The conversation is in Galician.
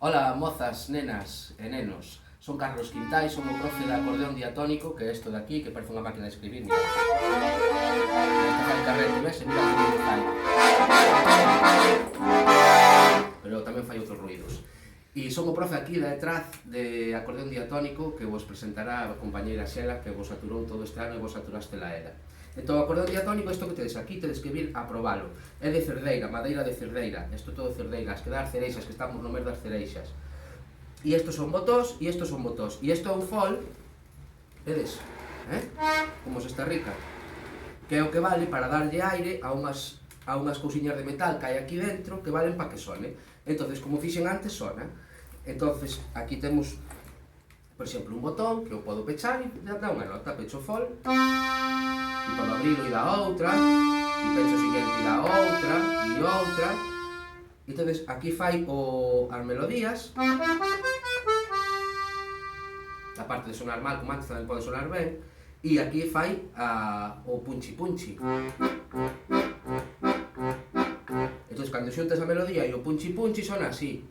Ola, mozas, nenas e nenos. Son Carlos Quintais, son o profe de acordeón diatónico, que é isto de aquí, que parece unha máquina de escribir, mira. Esta fai carrete, ves? E mira que fai. Pero tamén fai outros ruidos. E son o profe aquí detrás de acordeón diatónico que vos presentará a compañeira Xela, que vos aturou todo este ano e vos aturaste la era. Entón, o acordeón diatónico, isto que tedes aquí, tedes que vir a probalo. É de cerdeira, madeira de cerdeira. Isto todo cerdeira, as que dá as cereixas, que estamos no mes das cereixas. E estos son botós, e estos son botós. E isto é un fol, vedes? Como se está rica. Que é o que vale para darlle aire a unhas cousiñas de metal que hai aquí dentro que valen para que sone. Entonces, como fixen antes, sona. Entonces, aquí temos, por exemplo, un botón que eu podo pechar e dá unha nota, pecho o fol, e podo abrilo e dá outra, e pecho o siguiente e dá outra, e outra. Entonces, aquí fai as melodías, a parte de sonar mal, como antes tamén pode sonar ben, e aquí fai o punchi punchi. Entón, cando xuntas a melodía e o punchi punchi sona así.